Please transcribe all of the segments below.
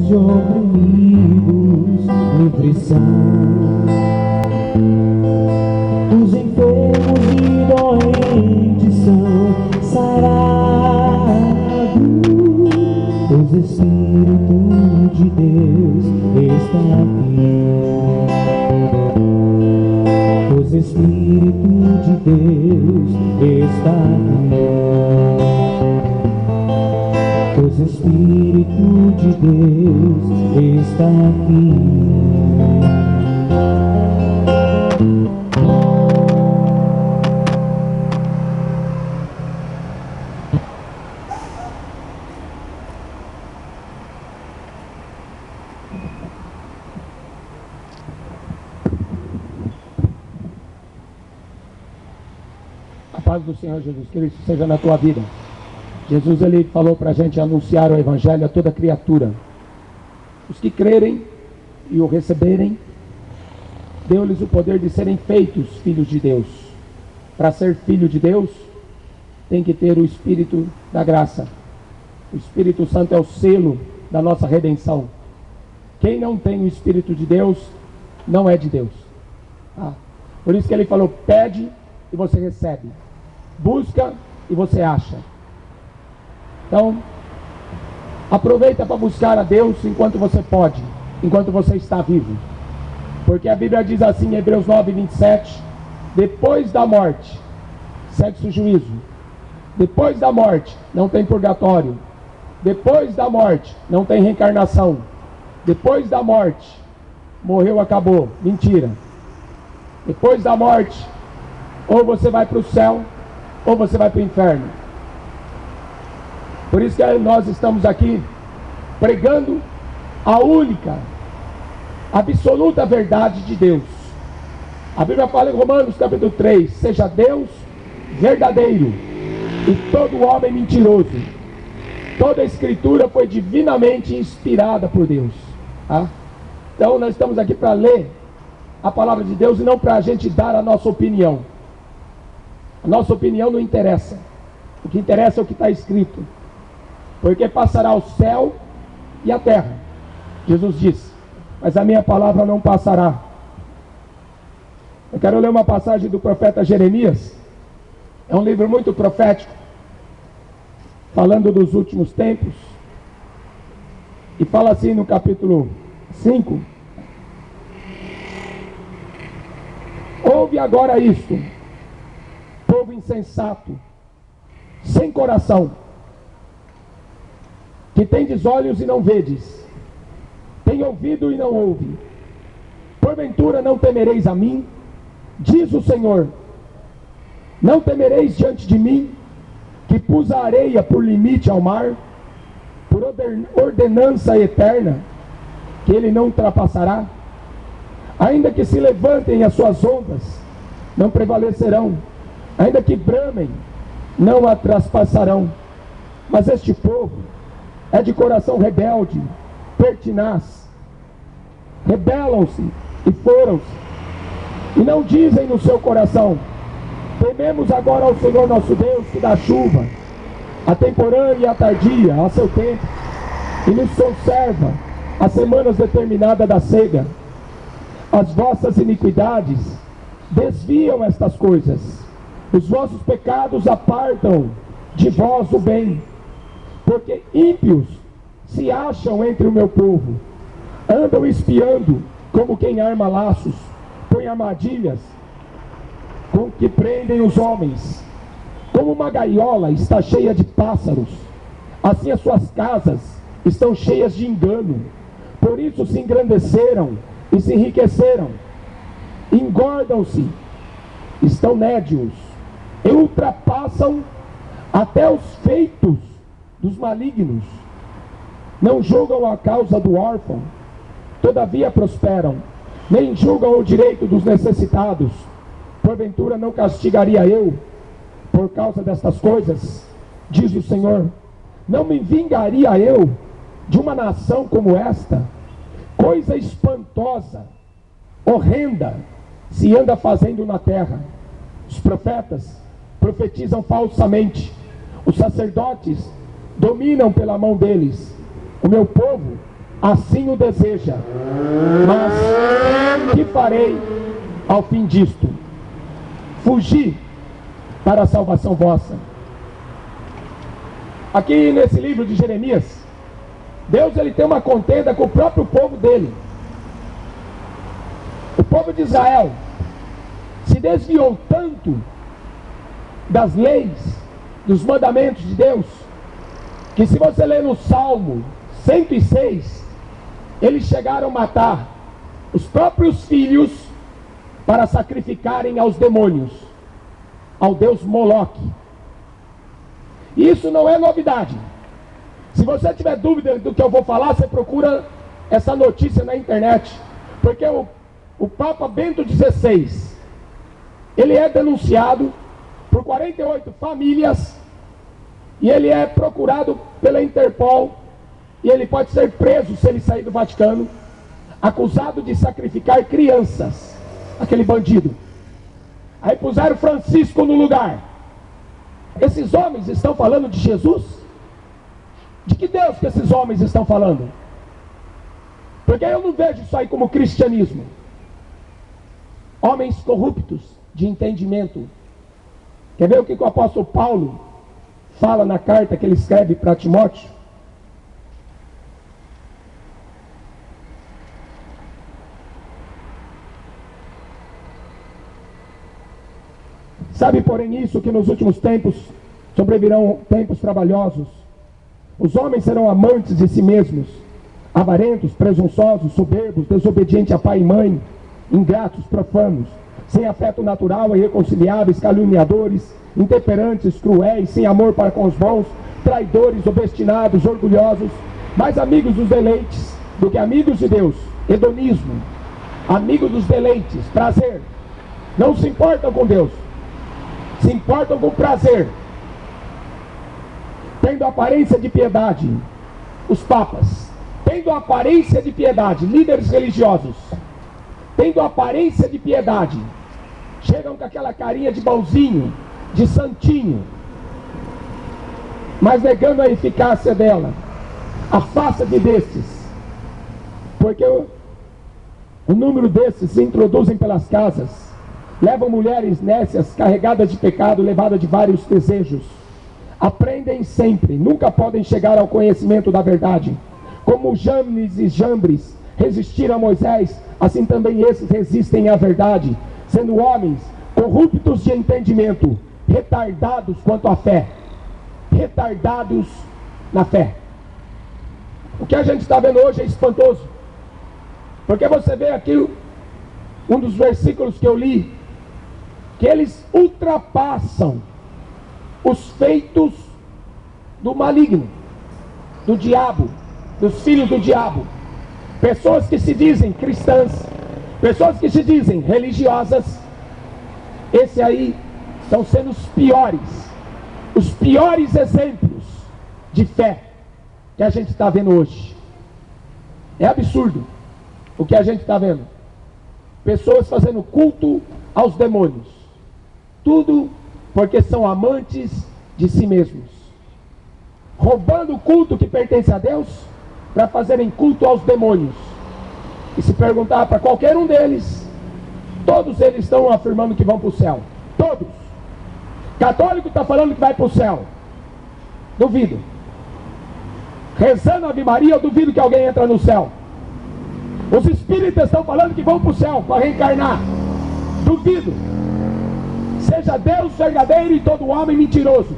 de oprimidos livres são, os enfermos e doentes são sarados, pois o Espírito de Deus está aqui. Pois o Espírito de Deus está aqui. Pois o Espírito de Deus está aqui. A paz do Senhor Jesus Cristo seja na tua vida. Jesus, ele falou para a gente anunciar o Evangelho a toda criatura. Os que crerem e o receberem, deu-lhes o poder de serem feitos filhos de Deus. Para ser filho de Deus, tem que ter o Espírito da graça. O Espírito Santo é o selo da nossa redenção. Quem não tem o Espírito de Deus, não é de Deus. Por isso que ele falou, pede e você recebe. Busca e você acha. Então, aproveita para buscar a Deus enquanto você pode, enquanto você está vivo. Porque a Bíblia diz assim em Hebreus 9, 27, depois da morte, segue-se o juízo. Depois da morte, não tem purgatório. Depois da morte, não tem reencarnação. Depois da morte, morreu, acabou. Mentira. Depois da morte, ou você vai para o céu, ou você vai para o inferno. Por isso que nós estamos aqui pregando a única, absoluta verdade de Deus. A Bíblia fala em Romanos capítulo 3, seja Deus verdadeiro e todo homem mentiroso. Toda a escritura foi divinamente inspirada por Deus. Então nós estamos aqui para ler a palavra de Deus e não para a gente dar a nossa opinião. A nossa opinião não interessa. O que interessa é o que está escrito. Porque passará o céu e a terra, Jesus disse, mas a minha palavra não passará. Eu quero ler uma passagem do profeta Jeremias. É um livro muito profético, falando dos últimos tempos. E fala assim no capítulo 5. Ouve agora isto, povo insensato, sem coração, que tendes olhos e não vedes, tem ouvido e não ouve. Porventura não temereis a mim, diz o Senhor, não temereis diante de mim, que pus a areia por limite ao mar, por ordenança eterna, que ele não ultrapassará? Ainda que se levantem as suas ondas, não prevalecerão, ainda que bramem, não a traspassarão. Mas este povo é de coração rebelde, pertinaz, rebelam-se e foram-se, e não dizem no seu coração, tememos agora ao Senhor nosso Deus, que dá chuva, a temporânea e a tardia, a seu tempo, e nos conserva as semanas determinadas da cega. As vossas iniquidades desviam estas coisas, os vossos pecados apartam de vós o bem, porque ímpios se acham entre o meu povo, andam espiando como quem arma laços, põe armadilhas com que prendem os homens. Como uma gaiola está cheia de pássaros, assim as suas casas estão cheias de engano. Por isso se engrandeceram e se enriqueceram, engordam-se, estão nédios, e ultrapassam até os feitos dos malignos. Não julgam a causa do órfão, todavia prosperam, nem julgam o direito dos necessitados. Porventura não castigaria eu por causa destas coisas, diz o Senhor? Não me vingaria eu de uma nação como esta? Coisa espantosa, horrenda, se anda fazendo na terra. Os profetas profetizam falsamente, os sacerdotes dominam pela mão deles. O meu povo assim o deseja. Mas que farei ao fim disto? Fugi para a salvação vossa. Aqui nesse livro de Jeremias, Deus ele tem uma contenda com o próprio povo dele. O povo de Israel se desviou tanto das leis, dos mandamentos de Deus, que se você ler no Salmo 106, eles chegaram a matar os próprios filhos para sacrificarem aos demônios, ao deus Moloque. Isso não é novidade. Se você tiver dúvida do que eu vou falar, você procura essa notícia na internet, porque o Papa Bento XVI, ele é denunciado por 48 famílias, e ele é procurado pela Interpol, e ele pode ser preso se ele sair do Vaticano, acusado de sacrificar crianças, aquele bandido. Aí puseram Francisco no lugar. Esses homens estão falando de Jesus? De que Deus que esses homens estão falando? Porque eu não vejo isso aí como cristianismo. Homens corruptos de entendimento. Quer ver o que o apóstolo Paulo fala na carta que ele escreve para Timóteo? Sabe, porém, isso que nos últimos tempos sobrevirão tempos trabalhosos. Os homens serão amantes de si mesmos, avarentos, presunçosos, soberbos, desobedientes a pai e mãe, ingratos, profanos, sem afeto natural, irreconciliáveis, caluniadores, intemperantes, cruéis, sem amor para com os bons, traidores, obstinados, orgulhosos, mais amigos dos deleites do que amigos de Deus. Hedonismo, amigo dos deleites, prazer. Não se importam com Deus, se importam com prazer, tendo aparência de piedade. Os papas, tendo aparência de piedade, líderes religiosos, tendo aparência de piedade, chegam com aquela carinha de bonzinho, de santinho, mas negando a eficácia dela. Afasta-te desses, porque o número desses se introduzem pelas casas, levam mulheres nécias, carregadas de pecado, levadas de vários desejos. Aprendem sempre, nunca podem chegar ao conhecimento da verdade. Como Janes e Jambres resistiram a Moisés, assim também esses resistem à verdade, sendo homens corruptos de entendimento, retardados quanto à fé. Retardados na fé. O que a gente está vendo hoje é espantoso, porque você vê aqui um dos versículos que eu li, que eles ultrapassam os feitos do maligno, do diabo, dos filhos do diabo. Pessoas que se dizem cristãs, pessoas que se dizem religiosas, esse aí estão sendo os piores exemplos de fé que a gente está vendo hoje. É absurdo o que a gente está vendo. Pessoas fazendo culto aos demônios. Tudo porque são amantes de si mesmos. Roubando o culto que pertence a Deus para fazerem culto aos demônios. E se perguntar para qualquer um deles, todos eles estão afirmando que vão para o céu. Todos. Católico está falando que vai para o céu. Duvido. Rezando a Ave Maria, eu duvido que alguém entra no céu. Os espíritas estão falando que vão para o céu para reencarnar. Duvido. Seja Deus verdadeiro e todo homem mentiroso.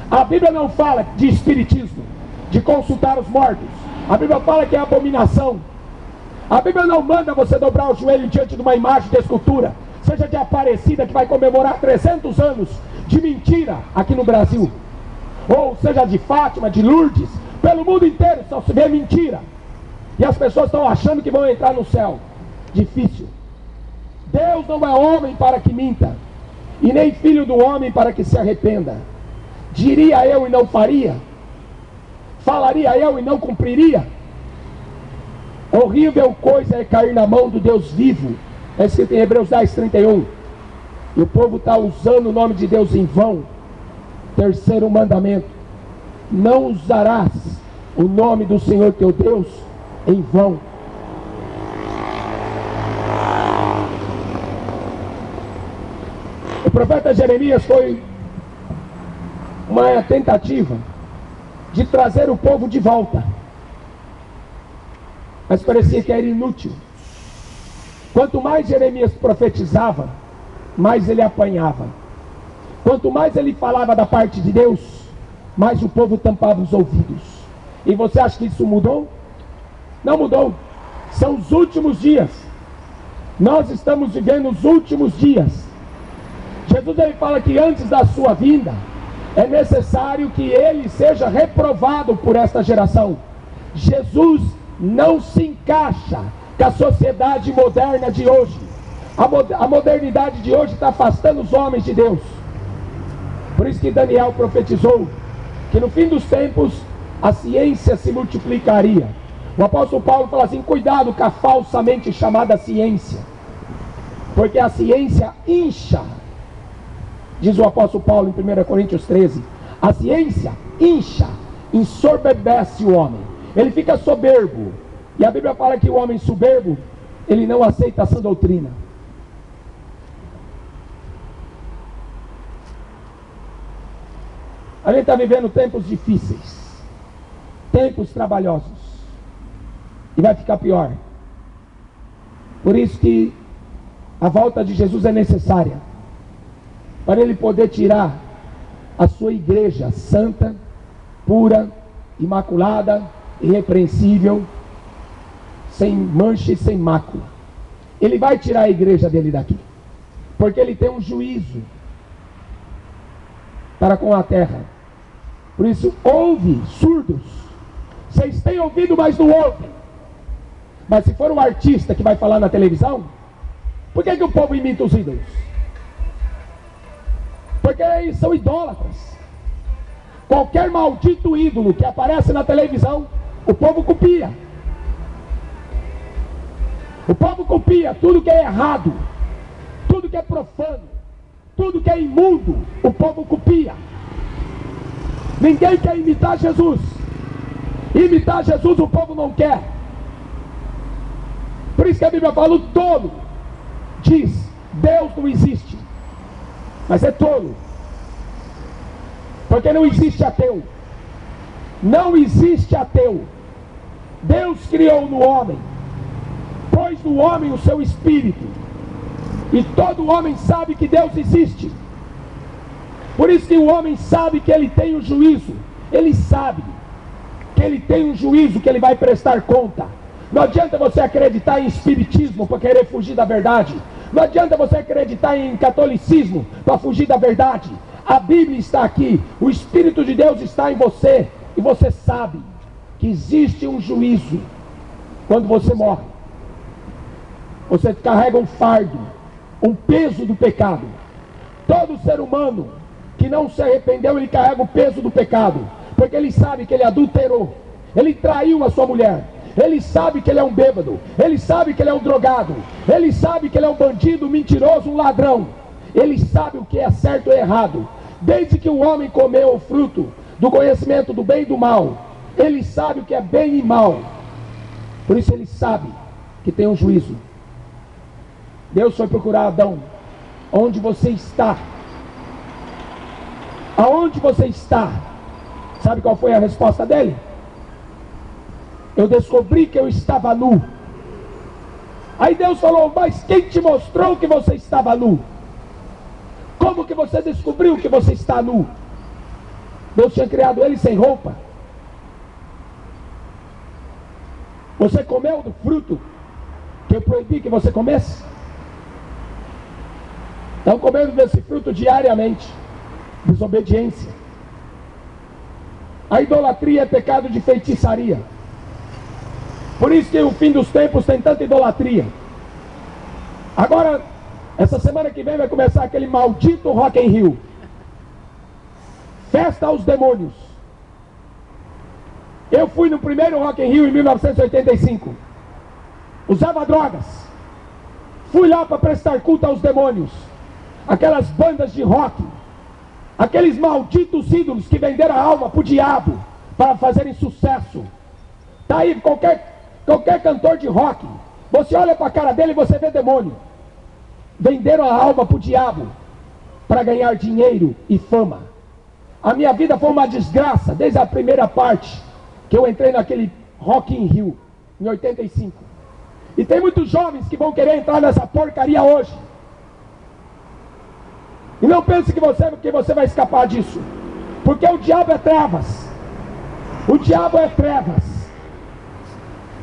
A Bíblia não fala de espiritismo, de consultar os mortos. A Bíblia fala que é abominação. A Bíblia não manda você dobrar o joelho diante de uma imagem de escultura, seja de Aparecida, que vai comemorar 300 anos de mentira aqui no Brasil, ou seja de Fátima, de Lourdes. Pelo mundo inteiro só se vê mentira, e as pessoas estão achando que vão entrar no céu. Difícil. Deus não é homem para que minta, e nem filho do homem para que se arrependa. Diria eu e não faria? Falaria eu e não cumpriria? Horrível coisa é cair na mão do Deus vivo. É escrito em Hebreus 10:31. E o povo está usando o nome de Deus em vão. Terceiro mandamento: não usarás o nome do Senhor teu Deus em vão. O profeta Jeremias foi uma tentativa de trazer o povo de volta, mas parecia que era inútil. Quanto mais Jeremias profetizava, mais ele apanhava. Quanto mais ele falava da parte de Deus, mais o povo tampava os ouvidos. E você acha que isso mudou? Não mudou. São os últimos dias. Nós estamos vivendo os últimos dias. Jesus ele fala que antes da sua vinda é necessário que ele seja reprovado por esta geração. Jesus não se encaixa com a sociedade moderna de hoje. A modernidade de hoje está afastando os homens de Deus. Por isso que Daniel profetizou que no fim dos tempos a ciência se multiplicaria. O apóstolo Paulo fala assim: cuidado com a falsamente chamada ciência, porque a ciência incha. Diz o apóstolo Paulo em 1 Coríntios 13, a ciência incha, ensoberbece o homem, ele fica soberbo. E a Bíblia fala que o homem soberbo, ele não aceita essa doutrina. A gente está vivendo tempos difíceis, tempos trabalhosos, e vai ficar pior. Por isso que a volta de Jesus é necessária, para ele poder tirar a sua igreja santa, pura, imaculada, irrepreensível, sem mancha e sem mácula. Ele vai tirar a igreja dele daqui, porque ele tem um juízo para com a terra. Por isso, ouve, surdos. Vocês têm ouvido, mas não ouvem. Mas se for um artista que vai falar na televisão, por que o povo imita os ídolos? Porque eles são idólatras. Qualquer maldito ídolo que aparece na televisão, o povo copia. O povo copia tudo que é errado, tudo que é profano, tudo que é imundo, o povo copia. Ninguém quer imitar Jesus. Imitar Jesus o povo não quer. Por isso que a Bíblia fala: o tolo diz, Deus não existe. Mas é tolo, porque não existe ateu. Não existe ateu. Deus criou no homem, pôs no homem o seu espírito, e todo homem sabe que Deus existe. Por isso que o homem sabe que ele tem um juízo. Ele sabe que ele tem um juízo, que ele vai prestar conta. Não adianta você acreditar em espiritismo para querer fugir da verdade. Não adianta você acreditar em catolicismo para fugir da verdade. A Bíblia está aqui, o Espírito de Deus está em você, e você sabe que existe um juízo quando você morre. Você carrega um fardo, um peso do pecado. Todo ser humano que não se arrependeu, ele carrega o peso do pecado, porque ele sabe que ele adulterou, ele traiu a sua mulher, ele sabe que ele é um bêbado, ele sabe que ele é um drogado, ele sabe que ele é um bandido, um mentiroso, um ladrão. Ele sabe o que é certo e errado. Desde que o homem comeu o fruto do conhecimento do bem e do mal, ele sabe o que é bem e mal. Por isso ele sabe que tem um juízo. Deus foi procurar Adão. Onde você está? Aonde você está? Sabe qual foi a resposta dele? Eu descobri que eu estava nu. Aí Deus falou: mas quem te mostrou que você estava nu? Como que você descobriu que você está nu? Deus tinha criado ele sem roupa. Você comeu do fruto que eu proibi que você comesse? Estão comendo desse fruto diariamente. Desobediência. A idolatria é pecado de feitiçaria. Por isso que o fim dos tempos tem tanta idolatria. Agora, essa semana que vem vai começar aquele maldito Rock in Rio. Festa aos demônios. Eu fui no primeiro Rock in Rio em 1985. Usava drogas. Fui lá para prestar culto aos demônios. Aquelas bandas de rock. Aqueles malditos ídolos que venderam a alma para o diabo para fazerem sucesso. Está aí Qualquer cantor de rock, você olha para a cara dele e você vê demônio. Venderam a alma para o diabo para ganhar dinheiro e fama. A minha vida foi uma desgraça desde a primeira parte que eu entrei naquele Rock in Rio em 85. E tem muitos jovens que vão querer entrar nessa porcaria hoje. E não pense que você vai escapar disso, porque o diabo é trevas. O diabo é trevas.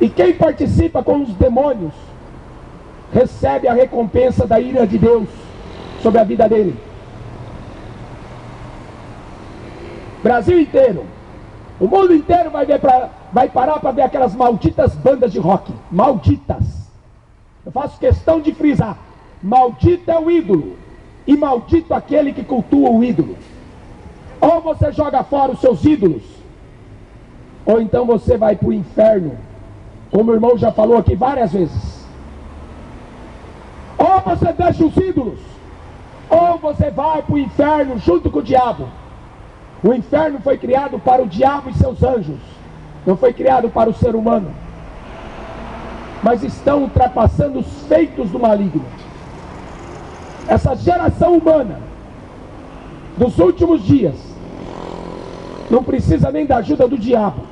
E quem participa com os demônios recebe a recompensa da ira de Deus sobre a vida dele. Brasil inteiro, o mundo inteiro vai parar para ver aquelas malditas bandas de rock. Malditas. Eu faço questão de frisar: maldito é o ídolo, e maldito aquele que cultua o ídolo. Ou você joga fora os seus ídolos, ou então você vai para o inferno, como o irmão já falou aqui várias vezes. Ou você deixa os ídolos, ou você vai para o inferno junto com o diabo. O inferno foi criado para o diabo e seus anjos, não foi criado para o ser humano. Mas estão ultrapassando os feitos do maligno. Essa geração humana dos últimos dias não precisa nem da ajuda do diabo.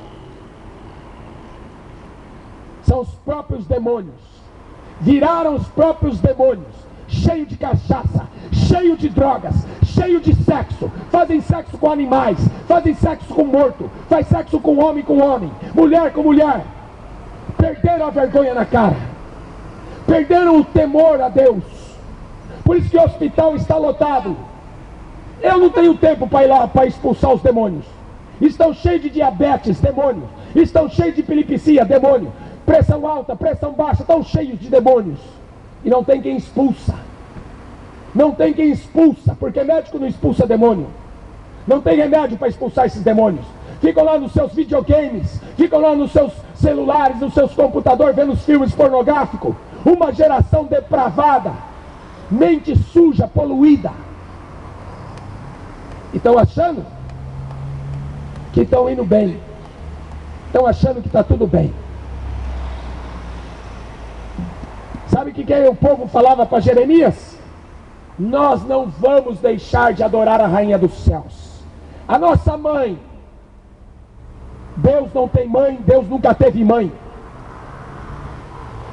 São os próprios demônios. Viraram os próprios demônios, cheio de cachaça, cheio de drogas, cheio de sexo. Fazem sexo com animais, fazem sexo com morto, faz sexo com homem, mulher com mulher. Perderam a vergonha na cara, perderam o temor a Deus. Por isso que o hospital está lotado. Eu não tenho tempo para ir lá para expulsar os demônios. Estão cheios de diabetes, demônios. Estão cheios de epilepsia, demônio. Pressão alta, pressão baixa, estão cheios de demônios. E não tem quem expulsa. Não tem quem expulsa, porque médico não expulsa demônio. Não tem remédio para expulsar esses demônios. Ficam lá nos seus videogames, ficam lá nos seus celulares, nos seus computadores, vendo os filmes pornográficos. Uma geração depravada, mente suja, poluída. E estão achando que estão indo bem. Estão achando que está tudo bem. Sabe o que o povo falava para Jeremias? Nós não vamos deixar de adorar a rainha dos céus. A nossa mãe. Deus não tem mãe, Deus nunca teve mãe.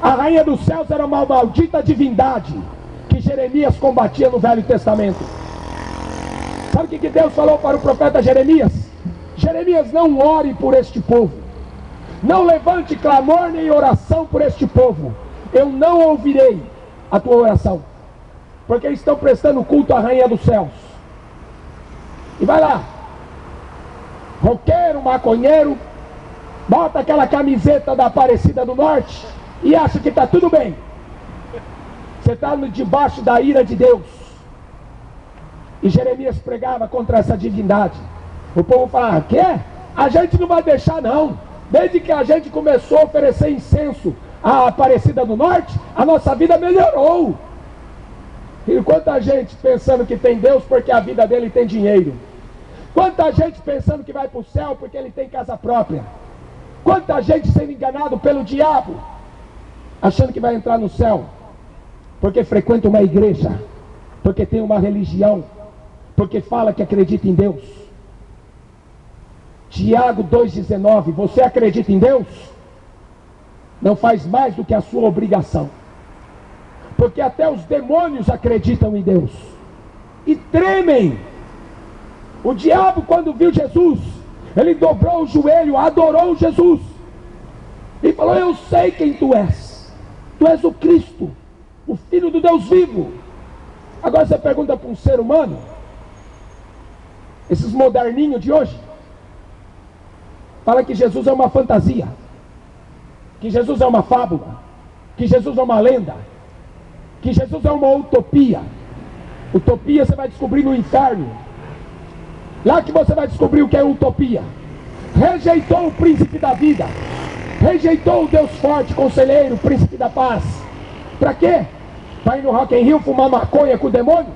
A rainha dos céus era uma maldita divindade que Jeremias combatia no Velho Testamento. Sabe o que Deus falou para o profeta Jeremias? Jeremias, não ore por este povo. Não levante clamor nem oração por este povo. Eu não ouvirei a tua oração, porque eles estão prestando culto à rainha dos céus. E vai lá, roqueiro, maconheiro, bota aquela camiseta da Aparecida do Norte e acha que está tudo bem. Você está debaixo da ira de Deus. E Jeremias pregava contra essa divindade. O povo falava: quê? A gente não vai deixar não. Desde que a gente começou a oferecer incenso à Aparecida do Norte, a nossa vida melhorou. E quanta gente pensando que tem Deus porque a vida dele tem dinheiro. Quanta gente pensando que vai para o céu porque ele tem casa própria. Quanta gente sendo enganado pelo diabo, achando que vai entrar no céu porque frequenta uma igreja, porque tem uma religião, porque fala que acredita em Deus. Tiago 2,19: você acredita em Deus? Não faz mais do que a sua obrigação, porque até os demônios acreditam em Deus e tremem. O diabo, quando viu Jesus, ele dobrou o joelho, adorou Jesus e falou: eu sei quem tu és o Cristo, o Filho do Deus vivo. Agora você pergunta para um ser humano, esses moderninhos de hoje, fala que Jesus é uma fantasia, que Jesus é uma fábula, que Jesus é uma lenda, que Jesus é uma utopia. Utopia você vai descobrir no inferno. Lá que você vai descobrir o que é utopia. Rejeitou o príncipe da vida, rejeitou o Deus forte, conselheiro, príncipe da paz. Para quê? Para ir no Rock in Rio fumar maconha com o demônio?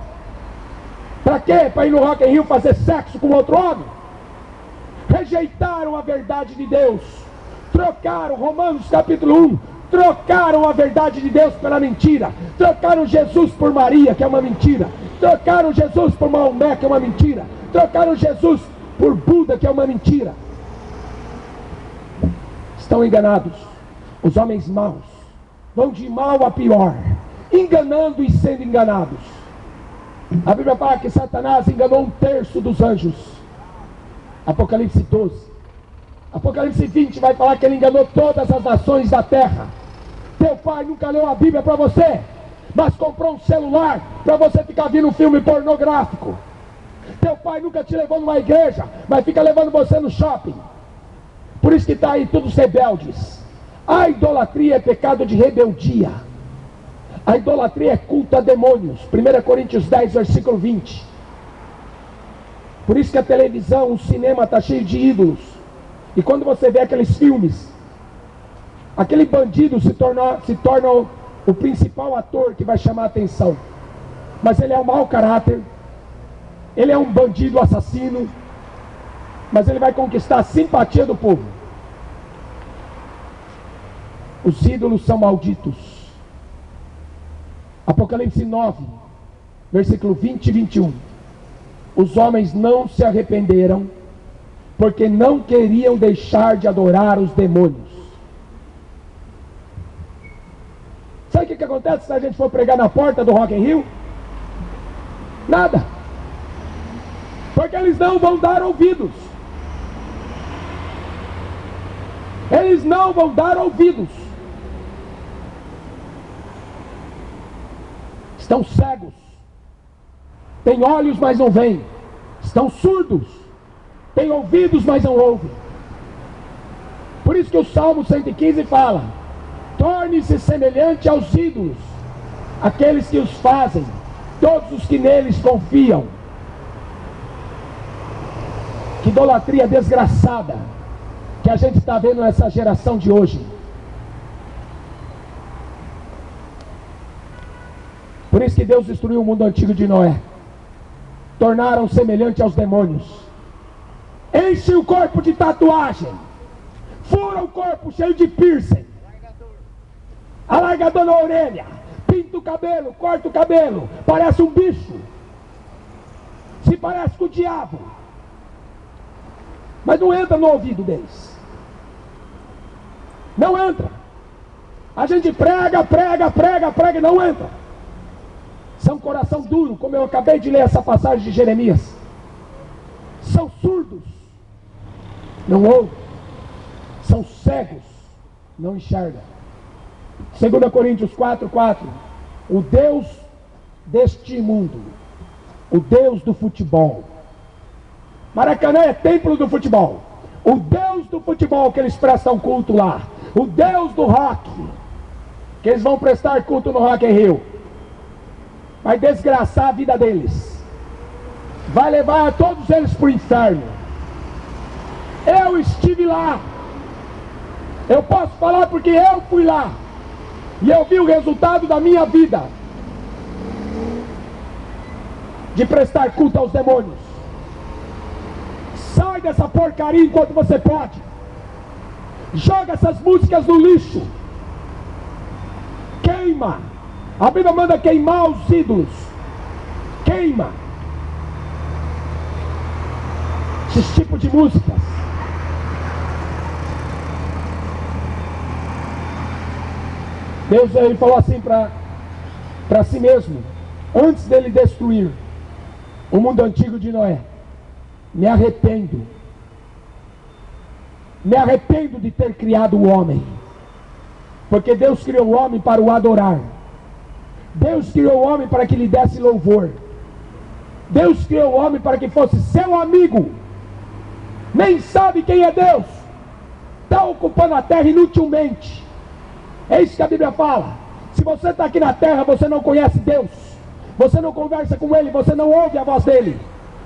Para quê? Para ir no Rock in Rio fazer sexo com outro homem? Rejeitaram a verdade de Deus, Trocaram, Romanos capítulo 1, trocaram a verdade de Deus pela mentira. Trocaram Jesus por Maria, que é uma mentira. Trocaram Jesus por Maomé, que é uma mentira. Trocaram Jesus por Buda, que é uma mentira. Estão enganados. Os homens maus vão de mal a pior, enganando e sendo enganados. A Bíblia fala que Satanás enganou 1/3 dos anjos. Apocalipse 12. Apocalipse 20 vai falar que ele enganou todas as nações da terra. Teu pai nunca leu a Bíblia para você, mas comprou um celular para você ficar vendo um filme pornográfico. Teu pai nunca te levou numa igreja, mas fica levando você no shopping. Por isso que está aí todos rebeldes. A idolatria é pecado de rebeldia. A idolatria é culto a demônios. 1 Coríntios 10, versículo 20. Por isso que a televisão, o cinema está cheio de ídolos. E quando você vê aqueles filmes, aquele bandido se torna o principal ator que vai chamar a atenção. Mas ele é um mau caráter. Ele é um bandido assassino. Mas ele vai conquistar a simpatia do povo. Os ídolos são malditos. Apocalipse 9, versículo 20 e 21. Os homens não se arrependeram, porque não queriam deixar de adorar os demônios. Sabe o que acontece se a gente for pregar na porta do Rock in Rio? Nada. Porque eles não vão dar ouvidos. Eles não vão dar ouvidos. Estão cegos. Têm olhos, mas não veem. Estão surdos. Têm ouvidos, mas não ouvem. Por isso que o Salmo 115 fala: torne-se semelhante aos ídolos, aqueles que os fazem, todos os que neles confiam. Que idolatria desgraçada que a gente está vendo nessa geração de hoje. Por isso que Deus destruiu o mundo antigo de Noé. Tornaram semelhante aos demônios. Enche o corpo de tatuagem. Fura o corpo cheio de piercing. Alargador na orelha. Pinta o cabelo, corta o cabelo. Parece um bicho. Se parece com o diabo. Mas não entra no ouvido deles. Não entra. A gente prega e não entra. São coração duro, como eu acabei de ler essa passagem de Jeremias. São surdos, não ouvem. São cegos, não enxergam. 2 Coríntios 4:4. O Deus deste mundo, o Deus do futebol. Maracanã é templo do futebol. O Deus do futebol que eles prestam culto lá. O Deus do rock, que eles vão prestar culto no Rock in Rio. Vai desgraçar a vida deles. Vai levar todos eles para o inferno. Eu estive lá. Eu posso falar porque eu fui lá. E eu vi o resultado da minha vida. De prestar culto aos demônios. Sai dessa porcaria enquanto você pode. Joga essas músicas no lixo. Queima. A Bíblia manda queimar os ídolos. Queima. Esse tipo de músicas. Deus ele falou assim para si mesmo, antes dele destruir o mundo antigo de Noé: me arrependo. Me arrependo de ter criado o homem. Porque Deus criou o homem para o adorar. Deus criou o homem para que lhe desse louvor. Deus criou o homem para que fosse seu amigo. Nem sabe quem é Deus. Está ocupando a terra inutilmente. É isso que a Bíblia fala. Se você está aqui na terra, você não conhece Deus. Você não conversa com Ele, você não ouve a voz dEle.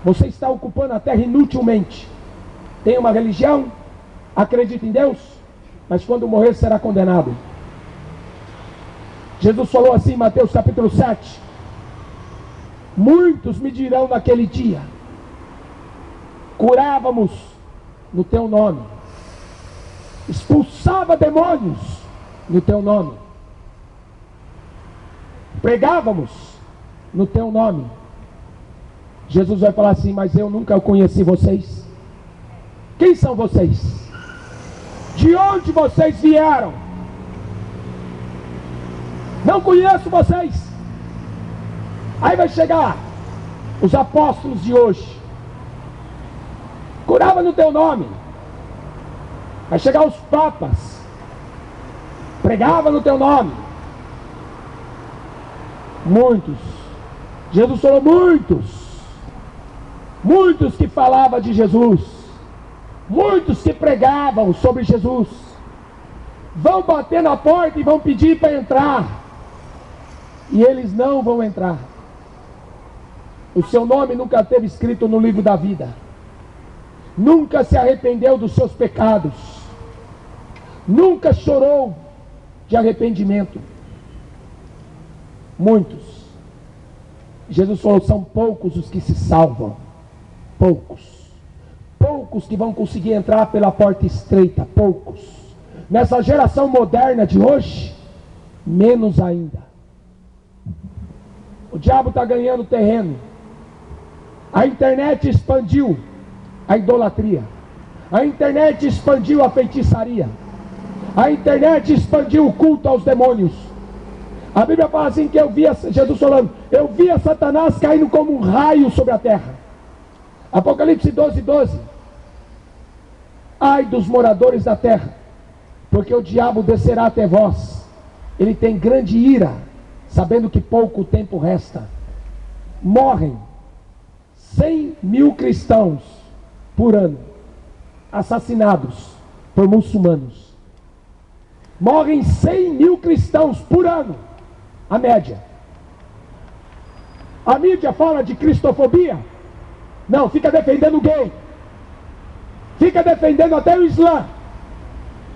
Você está ocupando a terra inutilmente. Tem uma religião, acredita em Deus, mas quando morrer será condenado. Jesus falou assim em Mateus capítulo 7: muitos me dirão naquele dia: curávamos no teu nome, expulsava demônios no teu nome, pregávamos no teu nome. Jesus vai falar assim: mas eu nunca conheci vocês. Quem são vocês? De onde vocês vieram? Não conheço vocês. Aí vai chegar os apóstolos de hoje, curava no teu nome. Vai chegar os papas, pregava no teu nome. Muitos, Jesus falou muitos que falavam de Jesus, muitos que pregavam sobre Jesus, vão bater na porta e vão pedir para entrar, e eles não vão entrar. O seu nome nunca esteve escrito no livro da vida, nunca se arrependeu dos seus pecados, nunca chorou de arrependimento. Muitos. Jesus falou: são poucos os que se salvam. Poucos que vão conseguir entrar pela porta estreita. Poucos. Nessa geração moderna de hoje, menos ainda. O diabo está ganhando terreno. A internet expandiu a idolatria. A internet expandiu a feitiçaria. A internet expandiu o culto aos demônios. A Bíblia fala assim que Jesus falando: eu via Satanás caindo como um raio sobre a terra. Apocalipse 12:12. Ai dos moradores da terra, porque o diabo descerá até vós. Ele tem grande ira, sabendo que pouco tempo resta. Morrem 100.000 cristãos por ano, assassinados por muçulmanos. Morrem 100.000 cristãos por ano, a média. A mídia fala de cristofobia? Não, fica defendendo o gay, fica defendendo até o Islã.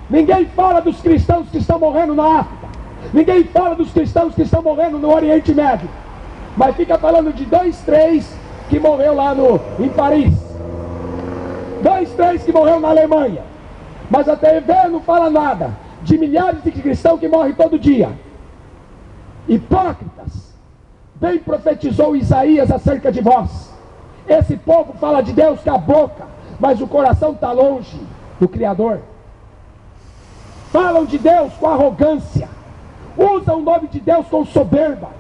Ninguém fala dos cristãos que estão morrendo na África, ninguém fala dos cristãos que estão morrendo no Oriente Médio, mas fica falando de 2, 3 que morreu lá em Paris, 2, 3 que morreu na Alemanha, mas a TV não fala nada de milhares de cristãos que morrem todo dia. Hipócritas. Bem profetizou Isaías acerca de vós. Esse povo fala de Deus com a boca, mas o coração está longe do Criador. Falam de Deus com arrogância, usam o nome de Deus com soberba,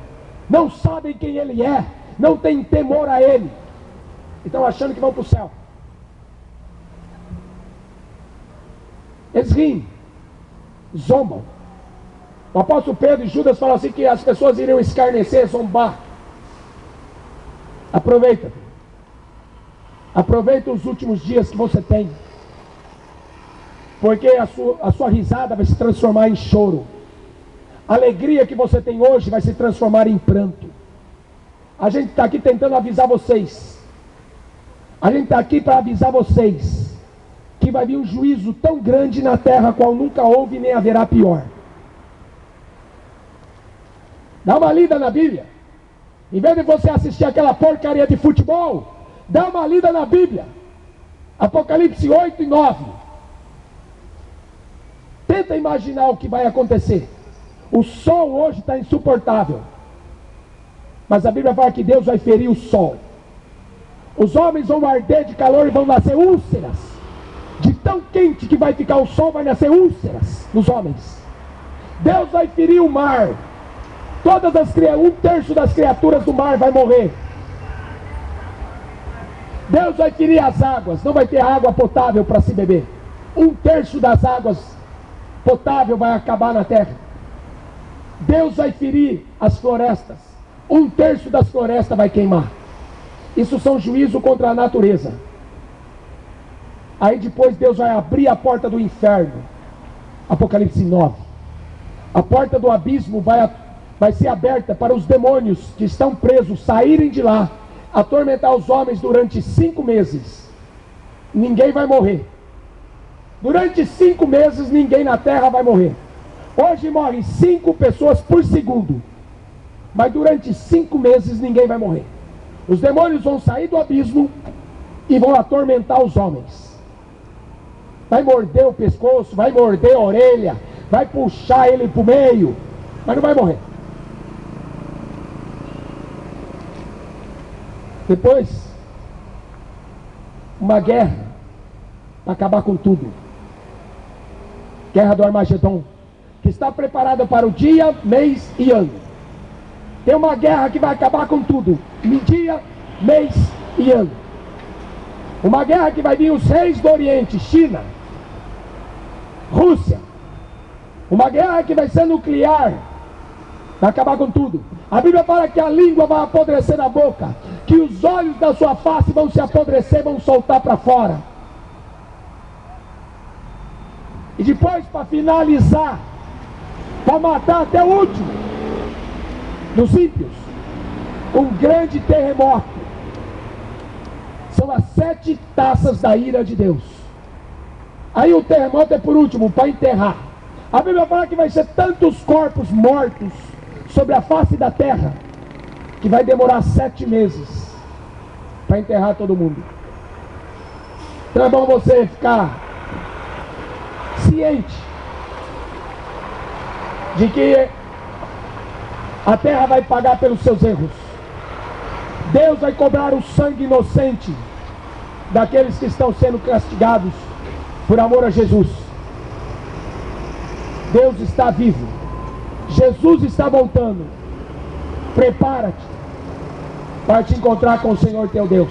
não sabem quem Ele é, não têm temor a Ele, estão achando que vão para o céu. Eles riem, zombam. O apóstolo Pedro e Judas falam assim que as pessoas iriam escarnecer, zombar. Aproveita. Aproveita os últimos dias que você tem, porque a sua risada vai se transformar em choro. A alegria que você tem hoje vai se transformar em pranto. A gente está aqui tentando avisar vocês. A gente está aqui para avisar vocês que vai vir um juízo tão grande na terra, qual nunca houve nem haverá pior. Dá uma lida na Bíblia. Em vez de você assistir aquela porcaria de futebol, dá uma lida na Bíblia. Apocalipse 8 e 9. Tenta imaginar o que vai acontecer. O sol hoje está insuportável, mas a Bíblia fala que Deus vai ferir o sol. Os homens vão arder de calor e vão nascer úlceras. De tão quente que vai ficar o sol, vai nascer úlceras nos homens. Deus vai ferir o mar. Um terço das criaturas do mar vai morrer. Deus vai ferir as águas, não vai ter água potável para se beber. Um terço das águas potável vai acabar na terra. Deus vai ferir as florestas. Um terço das florestas vai queimar. Isso são juízos contra a natureza. Aí depois Deus vai abrir a porta do inferno. Apocalipse 9. A porta do abismo vai ser aberta para os demônios que estão presos saírem de lá, atormentar os homens durante 5 meses. Ninguém vai morrer. Durante 5 meses ninguém na terra vai morrer. Hoje morrem 5 pessoas por segundo, mas durante 5 meses ninguém vai morrer. Os demônios vão sair do abismo e vão atormentar os homens. vai morder o pescoço, vai morder a orelha, vai puxar ele para o meio, mas não vai morrer. Depois, uma guerra para acabar com tudo. Guerra do Armagedon, que está preparada para o dia, mês e ano. Tem uma guerra que vai acabar com tudo, dia, mês e ano. Uma guerra que vai vir os reis do Oriente, China, Rússia. Uma guerra que vai ser nuclear, vai acabar com tudo. A Bíblia fala que a língua vai apodrecer na boca, que os olhos da sua face vão se apodrecer, vão soltar para fora. E depois, para finalizar, para matar até o último dos ímpios, um grande terremoto. São as 7 taças da ira de Deus. Aí o terremoto é por último, para enterrar. A Bíblia fala que vai ser tantos corpos mortos sobre a face da terra, que vai demorar 7 meses para enterrar todo mundo. Então é bom você ficar ciente de que a terra vai pagar pelos seus erros. Deus vai cobrar o sangue inocente daqueles que estão sendo castigados por amor a Jesus. Deus está vivo. Jesus está voltando. Prepara-te para te encontrar com o Senhor teu Deus.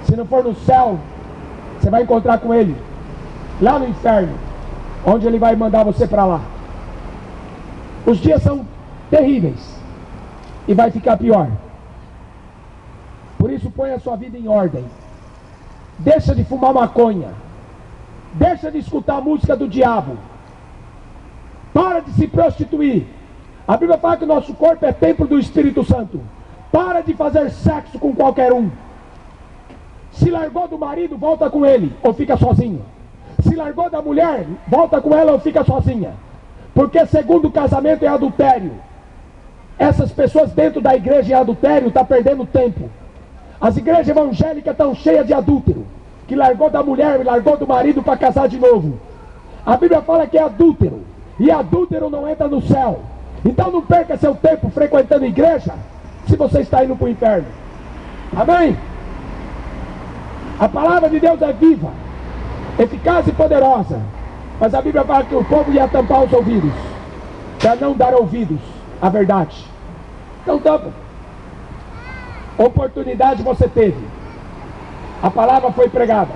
Se não for no céu, você vai encontrar com Ele lá no inferno, onde Ele vai mandar você para lá. Os dias são terríveis e vai ficar pior. Por isso, põe a sua vida em ordem. Deixa de fumar maconha. Deixa de escutar a música do diabo. Para de se prostituir. A Bíblia fala que o nosso corpo é templo do Espírito Santo. Para de fazer sexo com qualquer um. Se largou do marido, volta com ele, ou fica sozinho. Se largou da mulher, volta com ela ou fica sozinha. Porque segundo casamento é adultério. Essas pessoas dentro da igreja em adultério estão perdendo tempo. As igrejas evangélicas estão cheias de adúltero, que largou da mulher e largou do marido para casar de novo. A Bíblia fala que é adúltero, e adúltero não entra no céu. Então não perca seu tempo frequentando igreja, se você está indo para o inferno. Amém? A palavra de Deus é viva, eficaz e poderosa. Mas a Bíblia fala que o povo ia tampar os ouvidos, para não dar ouvidos à verdade. Então tampa. Oportunidade você teve. A palavra foi pregada.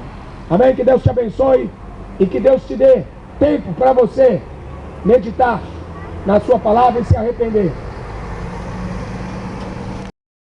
Amém? Que Deus te abençoe e que Deus te dê tempo para você meditar na sua palavra e se arrepender.